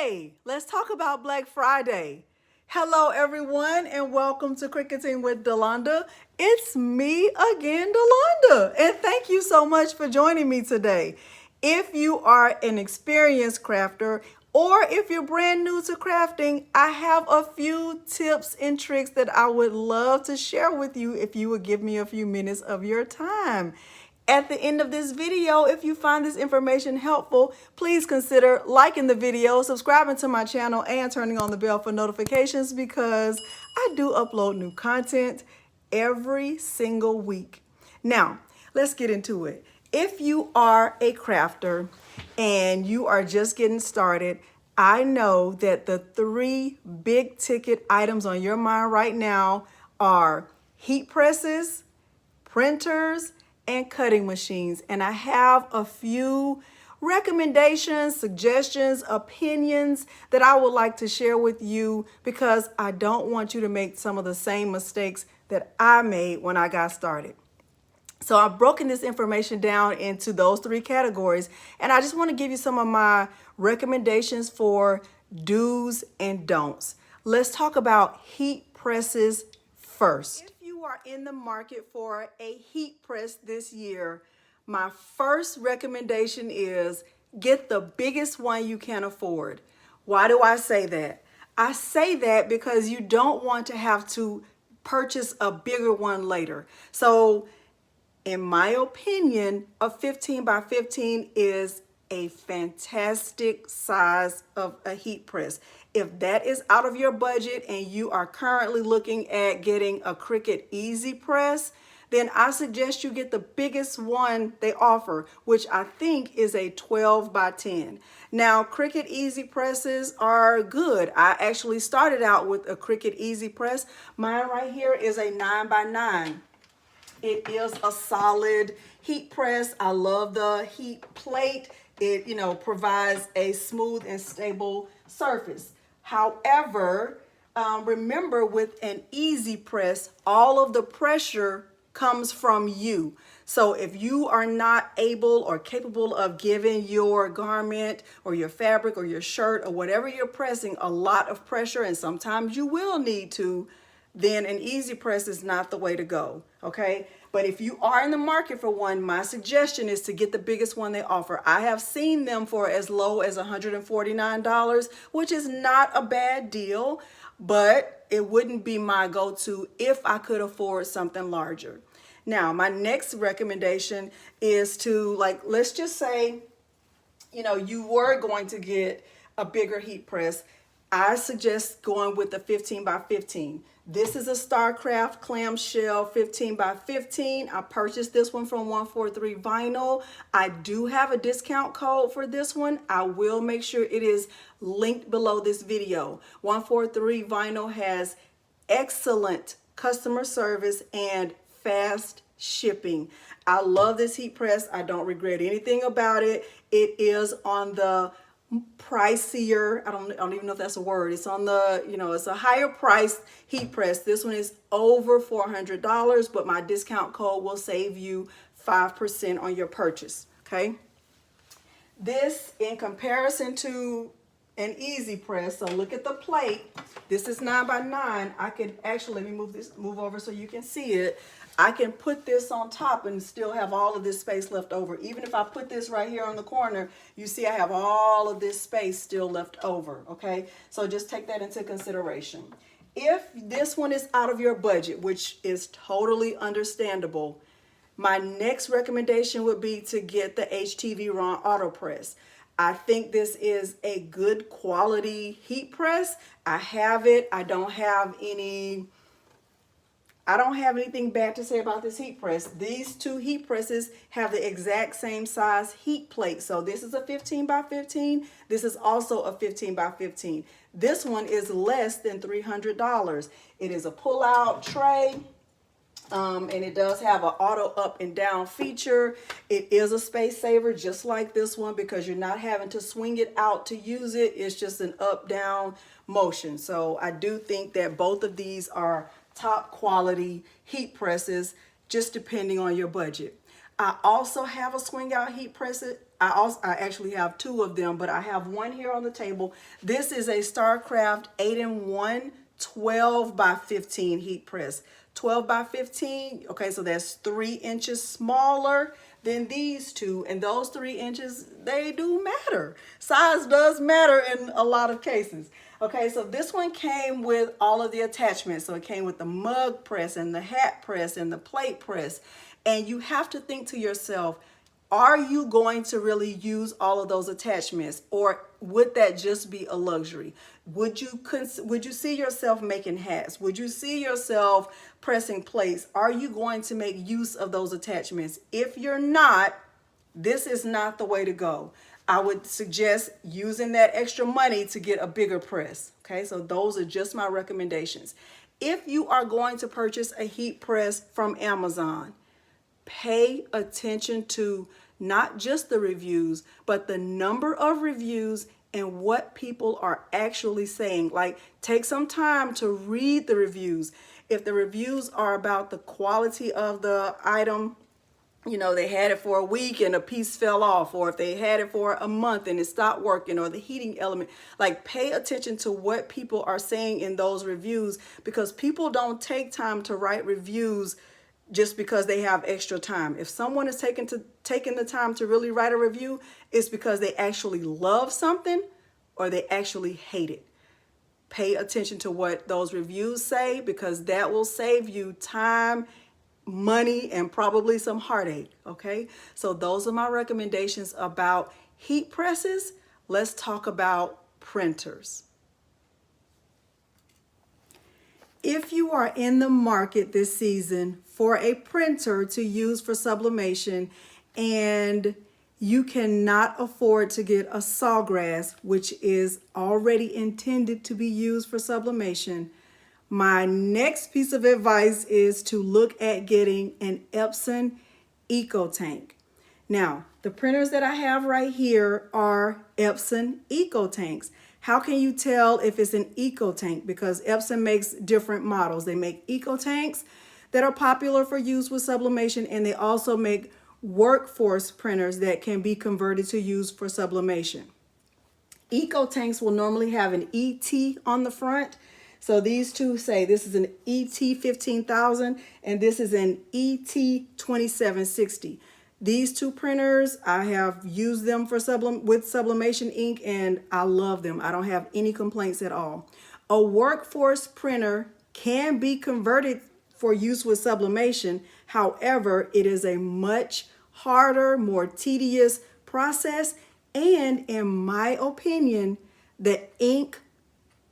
Hey, let's talk about Black Friday. Hello, everyone, and welcome to Cricketing with Delonda. It's me again, Delonda, and thank you so much for joining me today. If you are an experienced crafter or if you're brand new to crafting, I have a few tips and tricks that I would love to share with you if you would give me a few minutes of your time. At the end of this video, if you find this information helpful, please consider liking the video, subscribing to my channel, and turning on the bell for notifications because I do upload new content every single week. Now, let's get into it. If you are a crafter and you are just getting started, I know that the three big ticket items on your mind right now are heat presses, printers, and cutting machines. And I have a few recommendations, suggestions, opinions that I would like to share with you because I don't want you to make some of the same mistakes that I made when I got started. So I've broken this information down into those three categories, and I just want to give you some of my recommendations for do's and don'ts. Let's talk about heat presses first. If you are in the market for a heat press this year, my first recommendation is get the biggest one you can afford. Why do I say that? I say that because you don't want to have to purchase a bigger one later. So in my opinion, a 15 by 15 is a fantastic size of a heat press. If that is out of your budget and you are currently looking at getting a Cricut Easy Press, then I suggest you get the biggest one they offer, which I think is a 12 by 10. Now, Cricut Easy Presses are good. I actually started out with a Cricut Easy Press. Mine right here is a 9 by 9. It is a solid heat press. I love the heat plate. It, provides a smooth and stable surface. However, remember with an easy press, all of the pressure comes from you. So if you are not able or capable of giving your garment or your fabric or your shirt or whatever you're pressing a lot of pressure, and sometimes you will need to, then an easy press is not the way to go, okay? But if you are in the market for one, my suggestion is to get the biggest one they offer. I have seen them for as low as $149, which is not a bad deal, but it wouldn't be my go-to if I could afford something larger. Now, my next recommendation is to, let's just say, you were going to get a bigger heat press. I suggest going with the 15 by 15. This is a StarCraft clamshell 15 by 15. I purchased this one from 143 Vinyl. I do have a discount code for this one. I will make sure it is linked below this video. 143 Vinyl has excellent customer service and fast shipping. I love this heat press. I don't regret anything about it. It is on the pricier, I don't even know if that's a word. It's on the, it's a higher priced heat press. This one is over $400, but my discount code will save you 5% on your purchase, okay? This, in comparison to an easy press, so look at the plate. This is 9 by 9. I could actually, let me move over so you can see it. I can put this on top and still have all of this space left over. Even if I put this right here on the corner, you see I have all of this space still left over, okay? So just take that into consideration. If this one is out of your budget, which is totally understandable, my next recommendation would be to get the HTV Ron Auto Press. I think this is a good quality heat press. I have it. I don't have anything bad to say about this heat press. These two heat presses have the exact same size heat plate. So this is a 15 by 15. This is also a 15 by 15. This one is less than $300. It is a pull-out tray. And it does have an auto up and down feature. It is a space saver just like this one because you're not having to swing it out to use it. It's just an up down motion. So I do think that both of these are top quality heat presses, just depending on your budget. I also have a swing out heat press I actually have two of them, but I have one here on the table. This is a StarCraft 8-in-1 12 by 15 heat press. 12 by 15, okay, so that's 3 inches smaller than these two, and those 3 inches, they do matter. Size does matter in a lot of cases. Okay, so this one came with all of the attachments. So it came with the mug press and the hat press and the plate press. And you have to think to yourself, are you going to really use all of those attachments, or would that just be a luxury? Would you see yourself making hats? Would you see yourself pressing plates? Are you going to make use of those attachments? If you're not, this is not the way to go. I would suggest using that extra money to get a bigger press. Okay, so those are just my recommendations. If you are going to purchase a heat press from Amazon, pay attention to not just the reviews, but the number of reviews and what people are actually saying. Like, take some time to read the reviews. If the reviews are about the quality of the item, you know, they had it for a week and a piece fell off, or if they had it for a month and it stopped working, or the heating element, like, pay attention to what people are saying in those reviews, because people don't take time to write reviews just because they have extra time. If someone is taking the time to really write a review, it's because they actually love something or they actually hate it. Pay attention to what those reviews say, because that will save you time, money, and probably some heartache. Okay, so those are my recommendations about heat presses. Let's talk about printers. If you are in the market this season for a printer to use for sublimation and you cannot afford to get a sawgrass, which is already intended to be used for sublimation, my next piece of advice is to look at getting an Epson EcoTank. Now, the printers that I have right here are Epson EcoTanks. How can you tell if it's an EcoTank? Because Epson makes different models. They make EcoTanks that are popular for use with sublimation, and they also make workforce printers that can be converted to use for sublimation. EcoTanks will normally have an ET on the front. So these two say this is an ET 15,000 and this is an ET 2760. These two printers, I have used them for with sublimation ink, and I love them. I don't have any complaints at all. A workforce printer can be converted for use with sublimation. However, it is a much harder, more tedious process, and in my opinion, the ink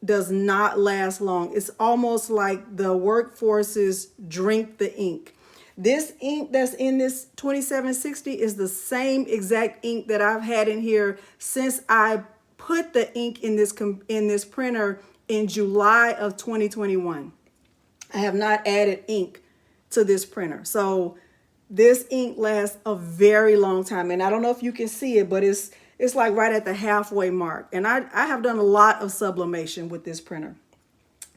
does not last long. It's almost like the workforces drink the ink. This ink that's in this 2760 is the same exact ink that I've had in here since I put the ink in this printer in July of 2021. I have not added ink to this printer. So this ink lasts a very long time. And I don't know if you can see it, but it's like right at the halfway mark. And I have done a lot of sublimation with this printer.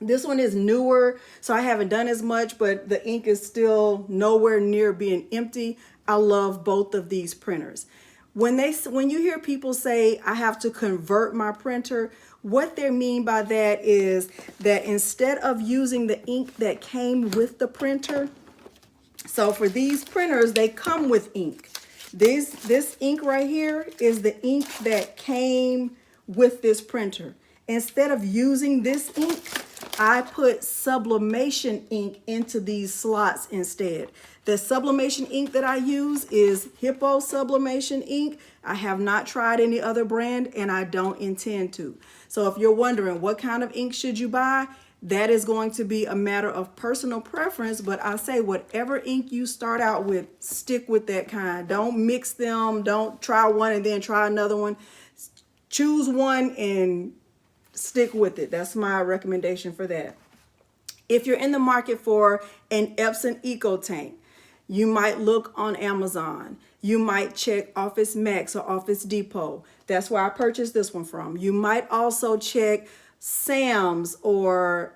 This one is newer, so I haven't done as much, but the ink is still nowhere near being empty. I love both of these printers. When you hear people say, I have to convert my printer, what they mean by that is that instead of using the ink that came with the printer, so for these printers, they come with ink. This ink right here is the ink that came with this printer. Instead of using this ink, I put sublimation ink into these slots instead. The sublimation ink that I use is Hippo sublimation ink. I have not tried any other brand, and I don't intend to. So if you're wondering what kind of ink should you buy, that is going to be a matter of personal preference, but I say whatever ink you start out with, stick with that kind. Don't mix them. Don't try one and then try another one. Choose one and stick with it. That's my recommendation for that. If you're in the market for an Epson EcoTank, you might look on Amazon. You might check Office Max or Office Depot. That's where I purchased this one from. You might also check Sam's, or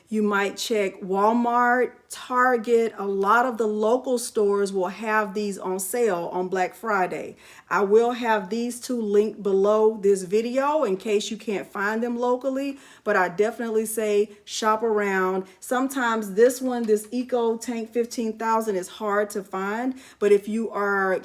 you might check Walmart, Target. A lot of the local stores will have these on sale on Black Friday. I will have these two linked below this video in case you can't find them locally, but I definitely say shop around. Sometimes this EcoTank 15,000 is hard to find, but if you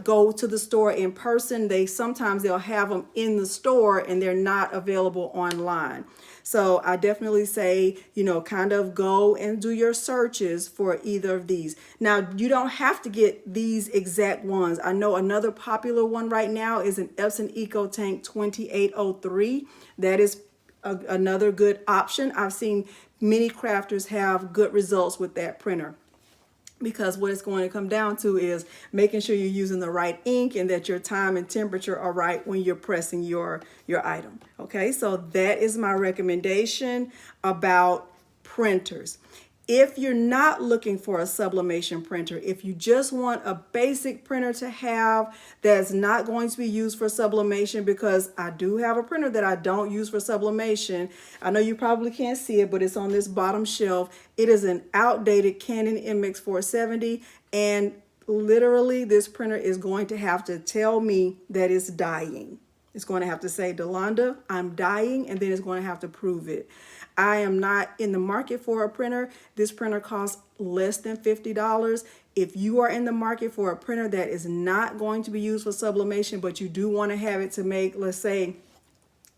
go to the store in person, sometimes they'll have them in the store and they're not available online. So I definitely say, kind of go and do your searches for either of these. Now, you don't have to get these exact ones. I know another popular one right now is an Epson EcoTank 2803. That is another good option. I've seen many crafters have good results with that printer, because what it's going to come down to is making sure you're using the right ink and that your time and temperature are right when you're pressing your item. Okay, so that is my recommendation about printers. If you're not looking for a sublimation printer, if you just want a basic printer to have that's not going to be used for sublimation, because I do have a printer that I don't use for sublimation. I know you probably can't see it, but it's on this bottom shelf. It is an outdated Canon MX 470, and literally this printer is going to have to tell me that it's dying. It's going to have to say, Delonda, I'm dying, and then it's going to have to prove it. I am not in the market for a printer. This printer costs less than $50. If you are in the market for a printer that is not going to be used for sublimation, but you do want to have it to make, let's say,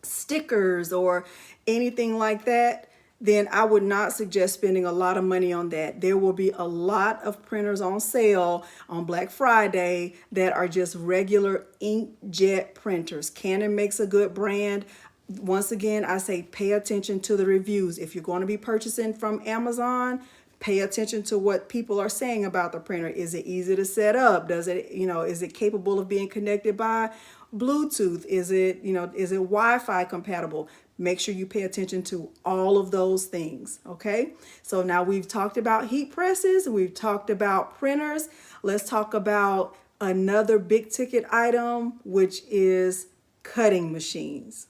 stickers or anything like that, then I would not suggest spending a lot of money on that. There will be a lot of printers on sale on Black Friday that are just regular inkjet printers. Canon makes a good brand. Once again, I say pay attention to the reviews. If you're going to be purchasing from Amazon, pay attention to what people are saying about the printer. Is it easy to set up? Does it, is it capable of being connected by Bluetooth? Is it Wi-Fi compatible? Make sure you pay attention to all of those things, okay? So now we've talked about heat presses, we've talked about printers. Let's talk about another big ticket item, which is cutting machines.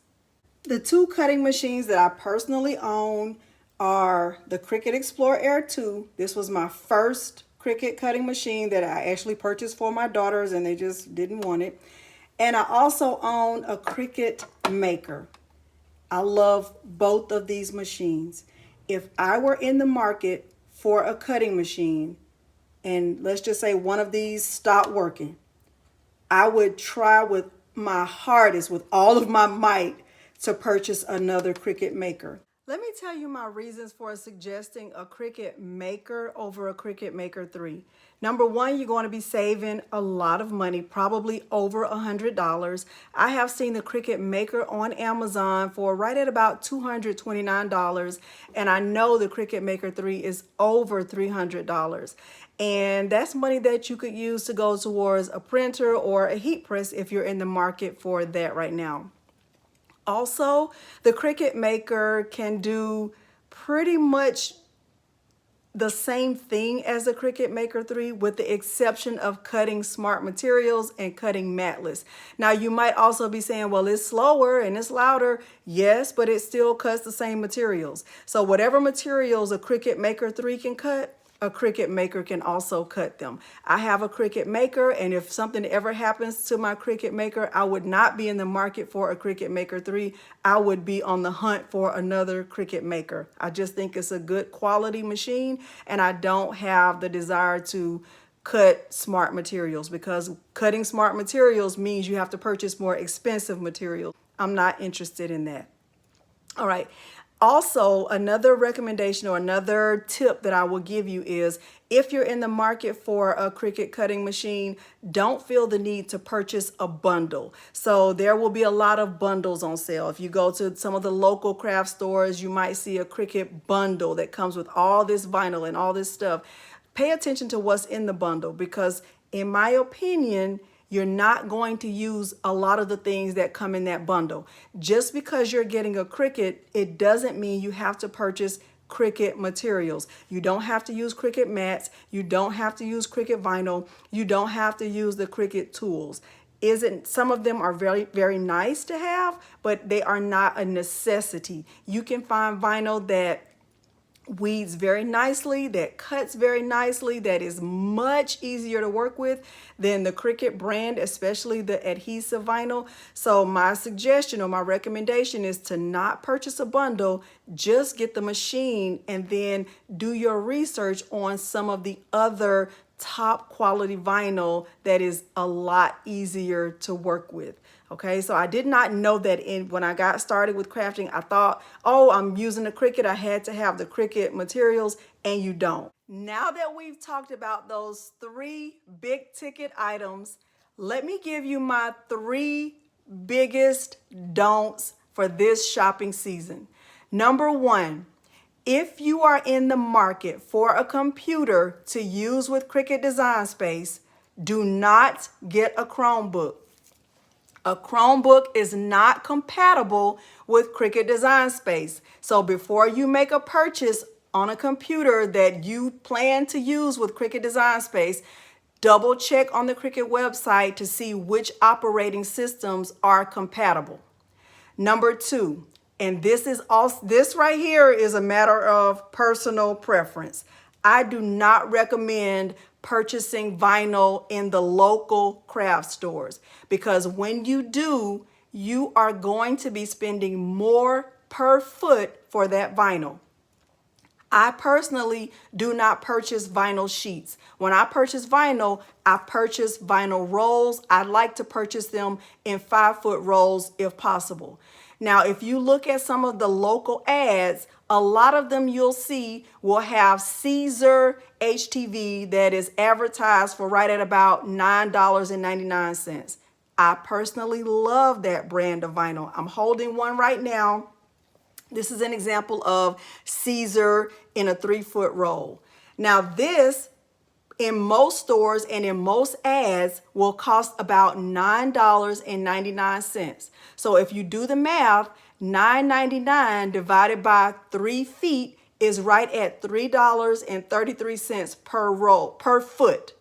The two cutting machines that I personally own are the Cricut Explorer Air 2. This was my first Cricut cutting machine that I actually purchased for my daughters, and they just didn't want it. And I also own a Cricut Maker. I love both of these machines. If I were in the market for a cutting machine, and let's just say one of these stopped working, I would try with my hardest, with all of my might, to purchase another Cricut Maker. Let me tell you my reasons for suggesting a Cricut Maker over a Cricut Maker 3. Number one, you're going to be saving a lot of money, probably over $100. I have seen the Cricut Maker on Amazon for right at about $229, and I know the Cricut Maker 3 is over $300. And that's money that you could use to go towards a printer or a heat press if you're in the market for that right now. Also, the Cricut Maker can do pretty much the same thing as the Cricut Maker 3, with the exception of cutting smart materials and cutting matless. Now, you might also be saying, well, it's slower and it's louder. Yes, but it still cuts the same materials. So whatever materials a Cricut Maker 3 can cut, a Cricut Maker can also cut them. I have a Cricut Maker, and if something ever happens to my Cricut Maker, I would not be in the market for a Cricut Maker 3. I would be on the hunt for another Cricut Maker. I just think it's a good quality machine, and I don't have the desire to cut smart materials, because cutting smart materials means you have to purchase more expensive materials. I'm not interested in that. All right. Also, another recommendation or another tip that I will give you is, if you're in the market for a Cricut cutting machine, don't feel the need to purchase a bundle. So there will be a lot of bundles on sale. If you go to some of the local craft stores, you might see a Cricut bundle that comes with all this vinyl and all this stuff. Pay attention to what's in the bundle, because in my opinion, you're not going to use a lot of the things that come in that bundle. Just because you're getting a Cricut, it doesn't mean you have to purchase Cricut materials. You don't have to use Cricut mats. You don't have to use Cricut vinyl. You don't have to use the Cricut tools. isn't, some of them are very, very nice to have, but they are not a necessity. You can find vinyl that weeds very nicely, that cuts very nicely, that is much easier to work with than the Cricut brand, especially the adhesive vinyl. So my suggestion or my recommendation is to not purchase a bundle, just get the machine and then do your research on some of the other top quality vinyl that is a lot easier to work with. Okay, so I did not know that when I got started with crafting, I thought, oh, I'm using the Cricut, I had to have the Cricut materials, and you don't. Now that we've talked about those 3 big ticket items, let me give you my 3 biggest don'ts for this shopping season. Number 1, if you are in the market for a computer to use with Cricut Design Space, do not get a Chromebook. A Chromebook is not compatible with Cricut Design Space. So before you make a purchase on a computer that you plan to use with Cricut Design Space, double check on the Cricut website to see which operating systems are compatible. Number 2, and this right here is a matter of personal preference. I do not recommend purchasing vinyl in the local craft stores, because when you do, you are going to be spending more per foot for that vinyl. I personally do not purchase vinyl sheets. When I purchase vinyl, I purchase vinyl rolls. I like to purchase them in 5-foot rolls if possible. Now, if you look at some of the local ads, a lot of them you'll see will have Caesar HTV that is advertised for right at about $9.99. I personally love that brand of vinyl. I'm holding one right now. This is an example of Caesar in a 3-foot roll. Now this, in most stores and in most ads, will cost about $9.99. So if you do the math, $9.99 divided by 3 feet is right at $3.33 per roll, per foot.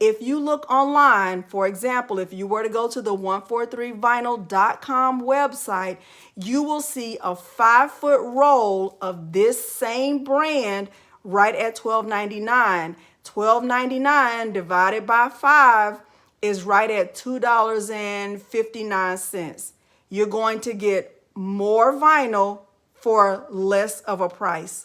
If you look online, for example, if you were to go to the 143vinyl.com website, you will see a 5-foot roll of this same brand right at $12.99. $12.99 divided by 5 is right at $2.59. You're going to get more vinyl for less of a price.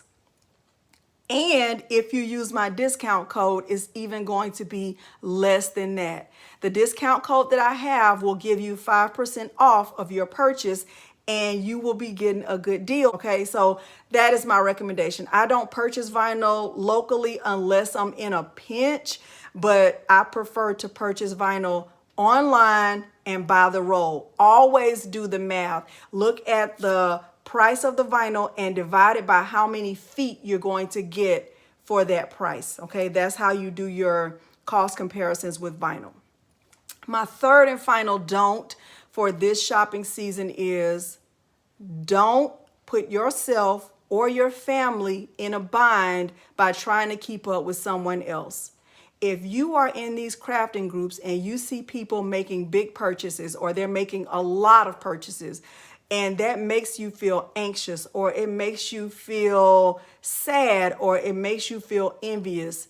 And if you use my discount code, it's even going to be less than that. The discount code that I have will give you 5% off of your purchase, and you will be getting a good deal. Okay, so that is my recommendation. I don't purchase vinyl locally unless I'm in a pinch, but I prefer to purchase vinyl online and by the roll. Always do the math. Look at the price of the vinyl and divide it by how many feet you're going to get for that price. Okay, that's how you do your cost comparisons with vinyl. My third and final don't for this shopping season is don't put yourself or your family in a bind by trying to keep up with someone else. If you are in these crafting groups and you see people making big purchases or they're making a lot of purchases, and that makes you feel anxious, or it makes you feel sad, or it makes you feel envious,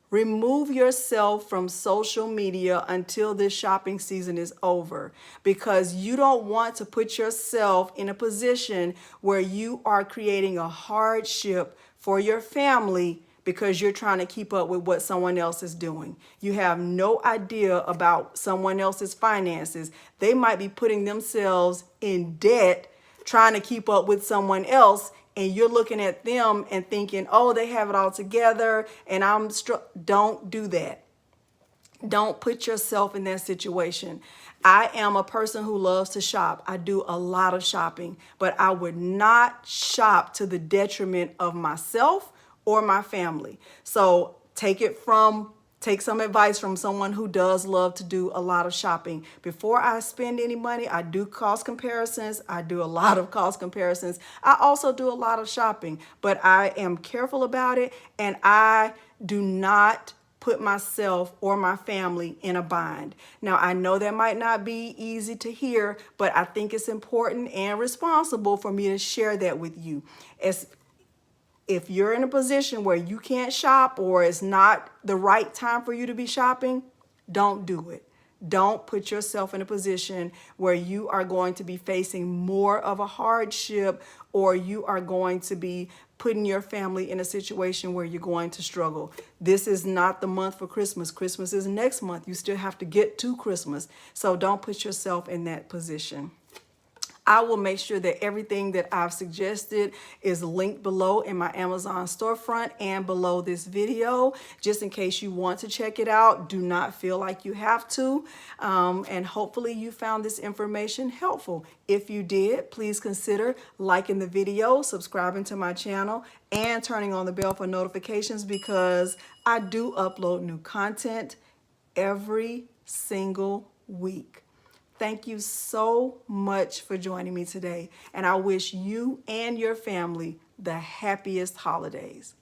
remove yourself from social media until this shopping season is over, because you don't want to put yourself in a position where you are creating a hardship for your family because you're trying to keep up with what someone else is doing. You have no idea about someone else's finances. They might be putting themselves in debt trying to keep up with someone else, and you're looking at them and thinking, oh, they have it all together, and don't do that. Don't put yourself in that situation. I am a person who loves to shop. I do a lot of shopping, but I would not shop to the detriment of myself or my family. So take some advice from someone who does love to do a lot of shopping. Before I spend any money, I do cost comparisons. I do a lot of cost comparisons. I also do a lot of shopping, but I am careful about it, and I do not put myself or my family in a bind. Now, I know that might not be easy to hear, but I think it's important and responsible for me to share that with you. As if you're in a position where you can't shop or it's not the right time for you to be shopping, don't do it. Don't put yourself in a position where you are going to be facing more of a hardship, or you are going to be putting your family in a situation where you're going to struggle. This is not the month for Christmas. Christmas is next month. You still have to get to Christmas. So don't put yourself in that position. I will make sure that everything that I've suggested is linked below in my Amazon storefront and below this video, just in case you want to check it out. Do not feel like you have to. And hopefully you found this information helpful. If you did, please consider liking the video, subscribing to my channel, and turning on the bell for notifications, because I do upload new content every single week. Thank you so much for joining me today, and I wish you and your family the happiest holidays.